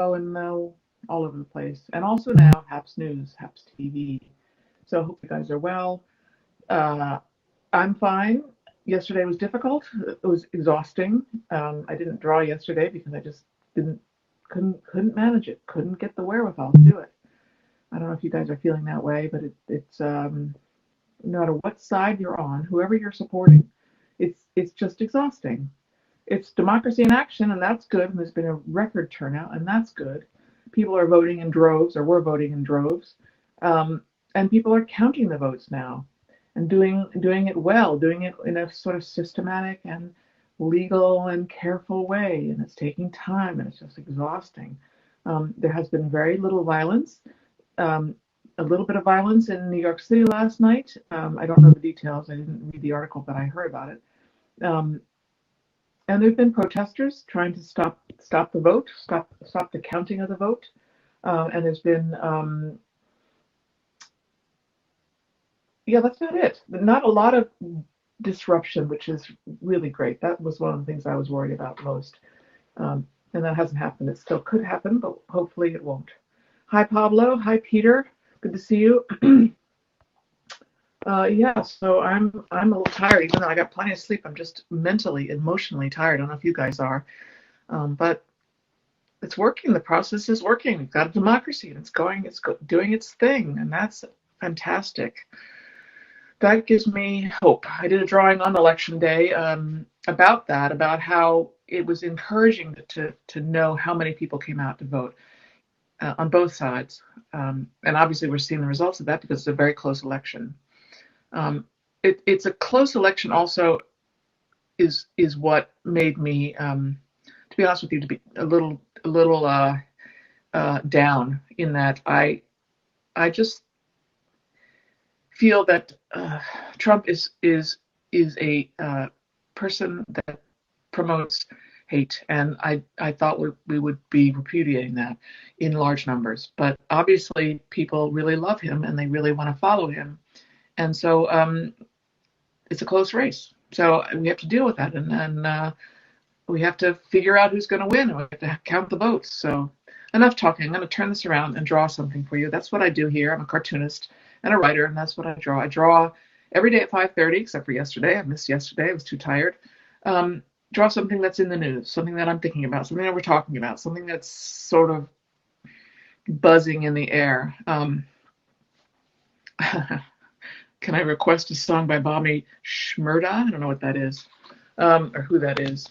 and all over the place. And also now HAPS News, HAPS TV. So I hope you guys are well. Uh, I'm fine. Yesterday was difficult. It was exhausting. I didn't draw yesterday because I just didn't couldn't manage it. Couldn't get the wherewithal to do it. I don't know if you guys are feeling that way, but it's no matter what side you're on, whoever you're supporting, it's just exhausting. It's democracy in action, and that's good. And there's been a record turnout, and that's good. People are voting in droves, or we're voting in droves, and people are counting the votes now, and doing it well, doing it in a sort of systematic and legal and careful way. And it's taking time, and it's just exhausting. There has been very little violence. Um, a little bit of violence in New York City last night. I don't know the details. I didn't read the article, but I heard about it. Um, and there've been protesters trying to stop the vote, stop the counting of the vote. And there's been yeah, that's not it. Not a lot of disruption, which is really great. That was one of the things I was worried about most. And that hasn't happened. It still could happen, but hopefully it won't. Hi, Pablo. Hi, Peter. Good to see you. Yeah, so I'm a little tired, even though I got plenty of sleep. I'm just mentally, emotionally tired. I don't know if you guys are, but it's working. The process is working. We've got a democracy, and it's doing its thing, and that's fantastic. That gives me hope. I did a drawing on election day about that, about how it was encouraging to know how many people came out to vote on both sides, and obviously we're seeing the results of that because it's a very close election. It's a close election. Also, is what made me, to be honest with you, to be a little down in that I just feel that Trump is a person that promotes hate, and I thought we would be repudiating that in large numbers. But obviously, people really love him and they really want to follow him, and so it's a close race. So we have to deal with that, and we have to figure out who's going to win, and we have to count the votes. So enough talking. I'm going to turn this around and draw something for you. That's what I do here. I'm a cartoonist and a writer, and that's what I draw. I draw every day at 5:30, except for yesterday. I missed yesterday. I was too tired. Draw something that's in the news, something that I'm thinking about, something that we're talking about, something that's sort of buzzing in the air. Can I request a song by Bobby Shmurda? I don't know what that is, or who that is.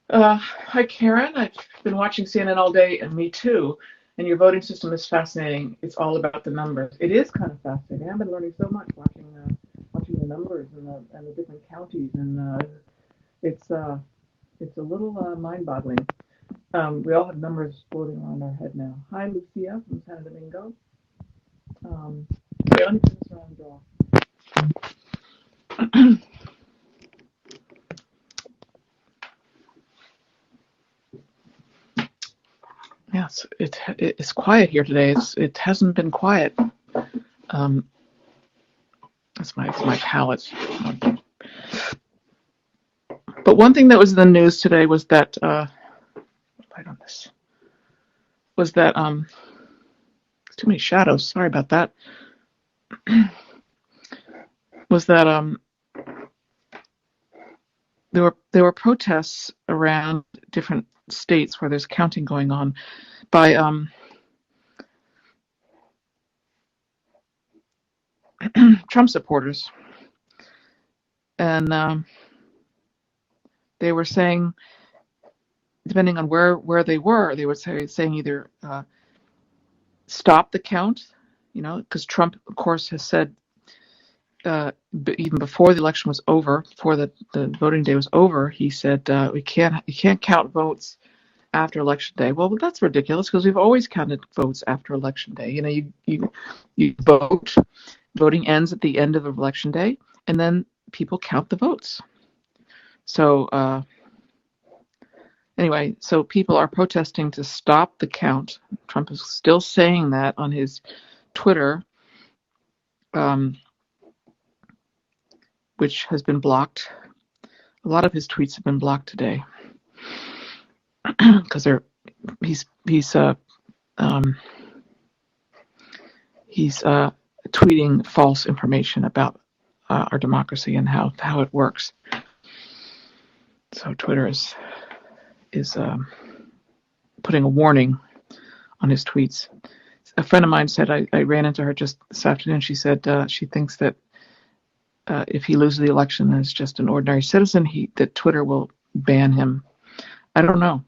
Hi, Karen. I've been watching CNN all day, and me too. And your voting system is fascinating. It's all about the numbers. It is kind of fascinating. I've been learning so much watching the numbers and the different counties, and it's a little mind-boggling. We all have numbers floating around our head now. Hi, Lucia from San Domingo. Okay, let me turn this around and draw. Yes, it's quiet here today. It hasn't been quiet. That's my palette. But one thing that was in the news today was that light on this was that too many shadows. Sorry about that. Was that there were protests around different states where there's counting going on by Trump supporters, and they were saying, depending on where they were saying either stop the count, because Trump, of course, has said even before the election was over, before the voting day was over, he said you can't count votes after election day. Well, that's ridiculous because we've always counted votes after election day. You vote. Voting ends at the end of election day, and then people count the votes. So anyway, so people are protesting to stop the count. Trump is still saying that on his Twitter, which has been blocked. A lot of his tweets have been blocked today because um, he's tweeting false information about our democracy and how it works. So Twitter is putting a warning on his tweets. A friend of mine said, I ran into her just this afternoon. She said she thinks that if he loses the election as just an ordinary citizen, that Twitter will ban him. I don't know.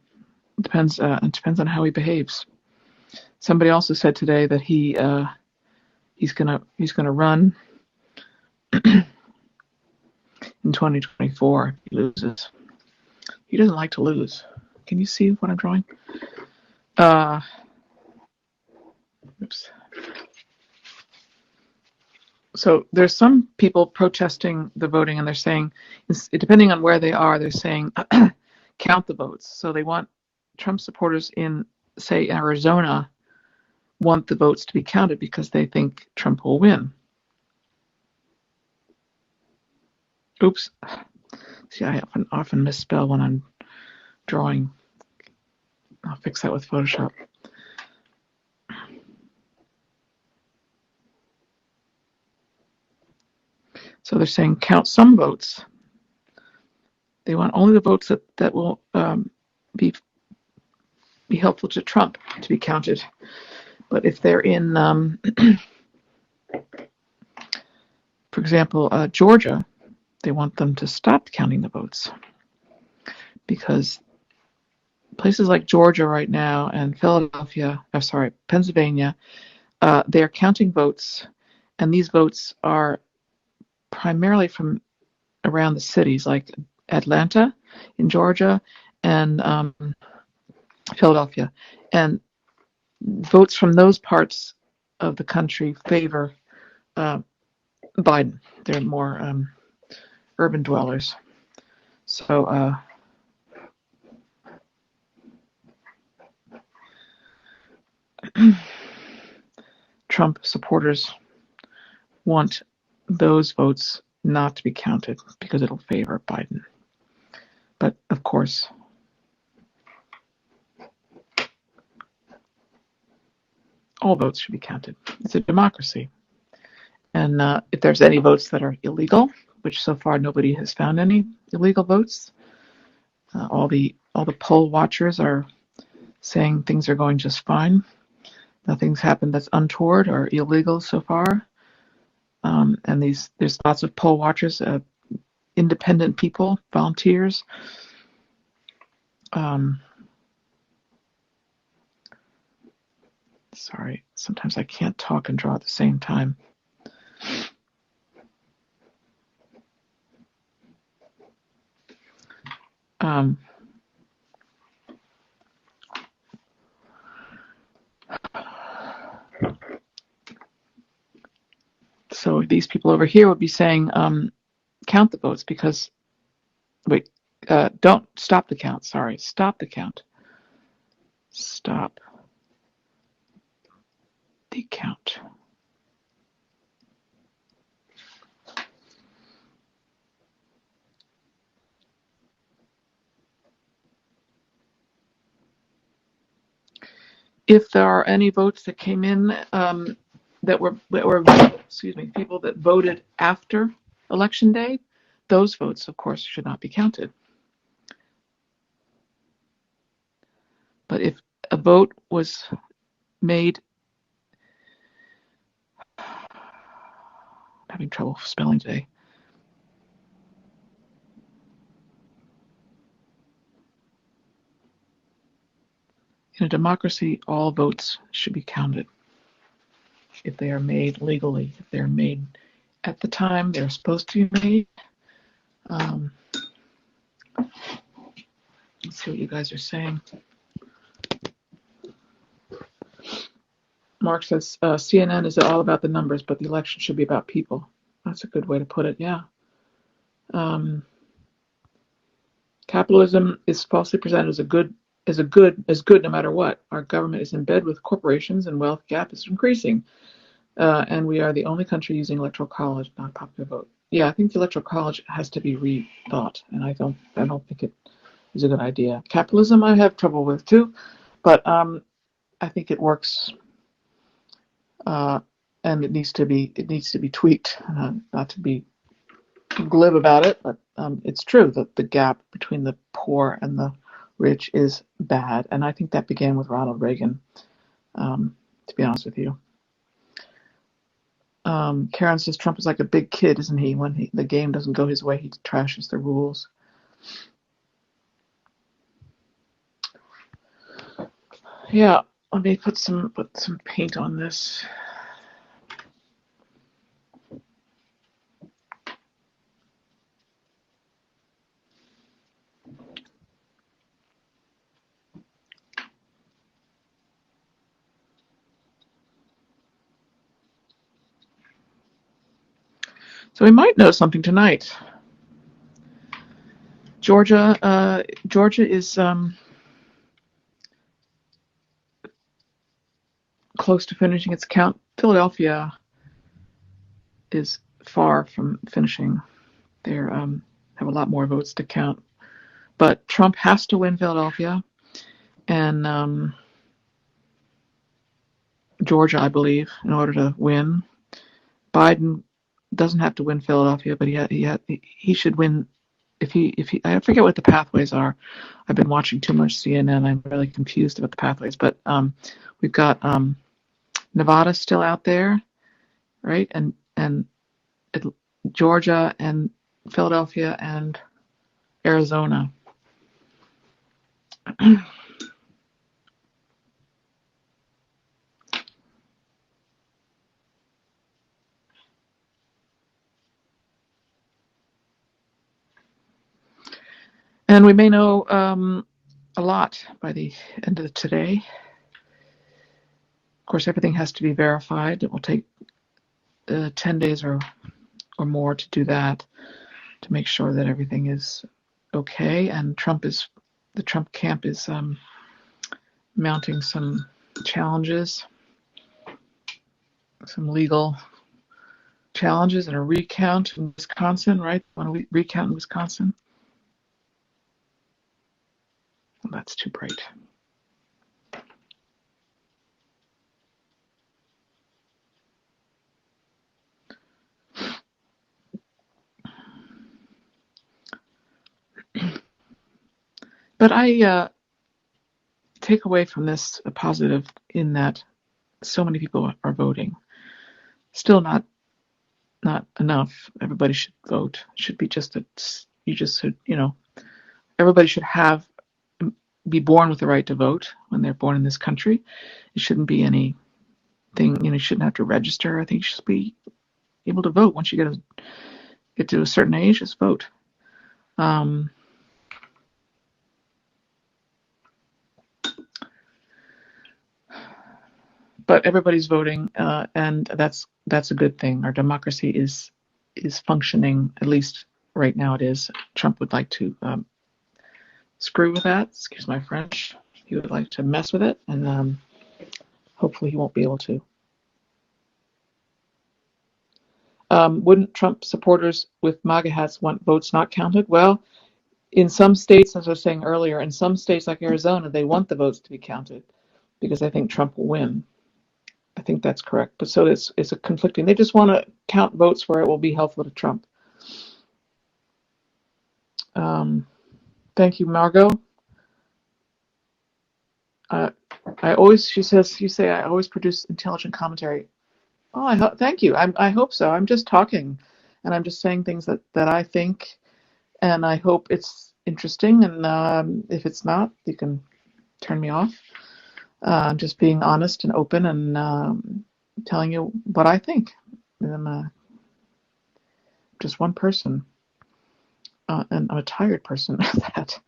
It depends on how he behaves. Somebody also said today that he's gonna run in 2024 if he loses. He doesn't like to lose. Can you see what I'm drawing? Oops. So there's some people protesting the voting, and they're saying, depending on where they are, they're saying count the votes. So they want Trump supporters in, say, Arizona, want the votes to be counted because they think Trump will win. Oops. See, I often misspell when I'm drawing. I'll fix that with Photoshop. So they're saying count some votes. They want only the votes that will be helpful to Trump to be counted. But if they're in, for example, Georgia, they want them to stop counting the votes because places like Georgia right now and Pennsylvania, they're counting votes, and these votes are primarily from around the cities like Atlanta in Georgia and Philadelphia, and votes from those parts of the country favor Biden. They're more urban dwellers. So Trump supporters want those votes not to be counted because it'll favor Biden. But of course, all votes should be counted. It's a democracy. And if there's any votes that are illegal, which so far nobody has found any illegal votes, all the poll watchers are saying things are going just fine. Nothing's happened that's untoward or illegal so far. And there's lots of poll watchers, independent people, volunteers. Sorry, sometimes I can't talk and draw at the same time. So these people over here would be saying, count the votes because, don't stop the count. Sorry, stop the count. Stop the count. If there are any votes that came in that were people that voted after Election Day, those votes, of course, should not be counted. But if a vote was made, I'm having trouble spelling today. In a democracy, all votes should be counted if they are made legally, if they're made at the time they're supposed to be made. Let's see what you guys are saying. Mark says, CNN is all about the numbers, but the election should be about people. That's a good way to put it, yeah. Capitalism is falsely presented as good no matter what. Our government is in bed with corporations and wealth gap is increasing. And we are the only country using electoral college, not popular vote. Yeah, I think the electoral college has to be rethought, and I don't think it is a good idea. Capitalism I have trouble with too, But I think it works, and it needs to be tweaked. Not to be glib about it, but it's true that the gap between the poor and the rich is bad, and I think that began with Ronald Reagan. To be honest with you, Karen says Trump is like a big kid, isn't he? When the game doesn't go his way, he trashes the rules. Yeah, let me put some paint on this. So we might know something tonight. Georgia is close to finishing its count. Philadelphia is far from finishing. They have a lot more votes to count, but Trump has to win Philadelphia and Georgia, I believe, in order to win. Biden doesn't have to win Philadelphia, but he should win. If he I forget what the pathways are. I've been watching too much CNN. I'm really confused about the pathways. But we've got Nevada still out there, right? And Georgia and Philadelphia and Arizona. And we may know a lot by the end of today. Of course, everything has to be verified. It will take 10 days or more to do that, to make sure that everything is okay. And the Trump camp is mounting some challenges, some legal challenges, and a recount in Wisconsin, right? Want to recount in Wisconsin? Well, that's too bright. But I take away from this a positive in that so many people are voting. Still not enough. Everybody should vote. It should be just everybody should be born with the right to vote when they're born in this country. It shouldn't be anything, you shouldn't have to register. I think you should be able to vote once you get to a certain age. Just vote. But everybody's voting, and that's a good thing. Our democracy is functioning, at least right now it is. Trump would like to screw with that. Excuse my French. He would like to mess with it, and hopefully he won't be able to. Wouldn't Trump supporters with MAGA hats want votes not counted? Well, in some states, as I was saying earlier, in some states like Arizona, they want the votes to be counted because they think Trump will win. I think that's correct. But so it's a conflicting. They just want to count votes where it will be helpful to Trump. Thank you, Margot. You say I always produce intelligent commentary. Oh, thank you. I hope so. I'm just talking, and I'm just saying things that I think, and I hope it's interesting. And if it's not, you can turn me off. I'm just being honest and open and telling you what I think. I'm just one person, and I'm a tired person at that.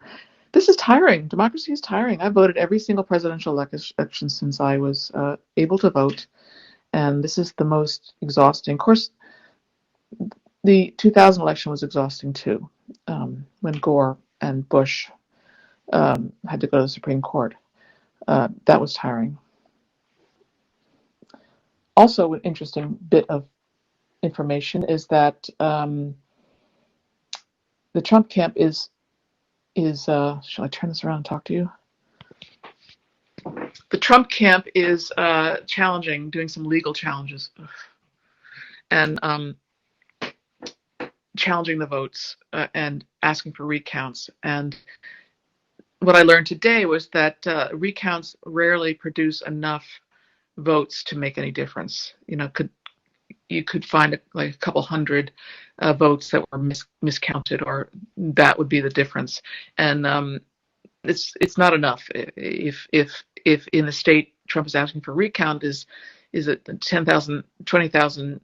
This is tiring. Democracy is tiring. I voted every single presidential election since I was able to vote, and this is the most exhausting. Of course, the 2000 election was exhausting too, when Gore and Bush had to go to the Supreme Court. That was tiring. Also, an interesting bit of information is that the Trump camp is shall I turn this around and talk to you? Trump camp is challenging, doing some legal challenges, and challenging the votes and asking for recounts. And what I learned today was that recounts rarely produce enough votes to make any difference. You could find like a couple hundred votes that were miscounted, or that would be the difference. And it's not enough. If in the state Trump is asking for recount is a 10,000, 20,000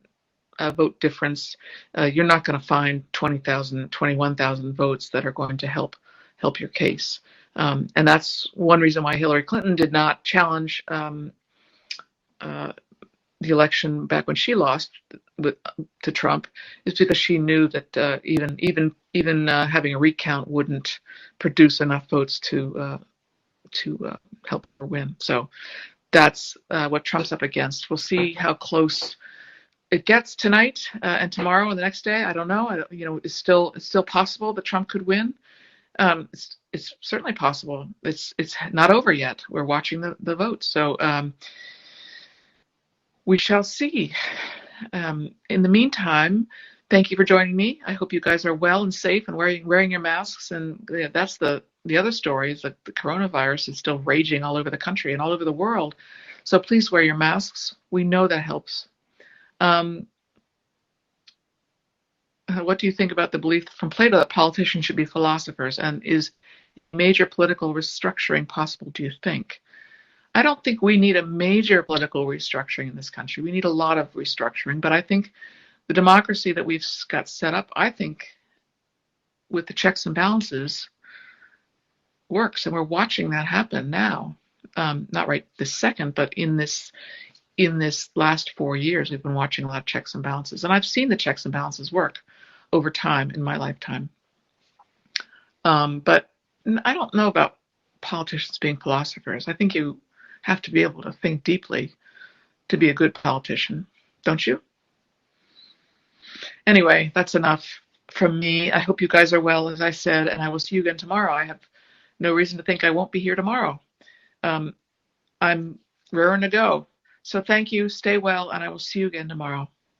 vote difference, you're not going to find 20,000, 21,000 votes that are going to help your case. And that's one reason why Hillary Clinton did not challenge the election back when she lost to Trump, is because she knew that even having a recount wouldn't produce enough votes to help her win. So that's what Trump's up against. We'll see how close it gets tonight and tomorrow and the next day. I don't know. It's still possible that Trump could win. It's certainly possible. It's not over yet. We're watching the votes. So we shall see. In the meantime, thank you for joining me. I hope you guys are well and safe and wearing your masks. And that's the other story, is that the coronavirus is still raging all over the country and all over the world. So please wear your masks. We know that helps. What do you think about the belief from Plato that politicians should be philosophers? And is major political restructuring possible, do you think? I don't think we need a major political restructuring in this country. We need a lot of restructuring, but I think the democracy that we've got set up, I think, with the checks and balances, works, and we're watching that happen now. Not right this second, but in this last 4 years, we've been watching a lot of checks and balances, and I've seen the checks and balances work over time in my lifetime. But I don't know about politicians being philosophers. I think you have to be able to think deeply to be a good politician, don't you? Anyway, that's enough from me. I hope you guys are well, as I said, and I will see you again tomorrow. I have no reason to think I won't be here tomorrow. I'm raring to go. So thank you, stay well, and I will see you again tomorrow.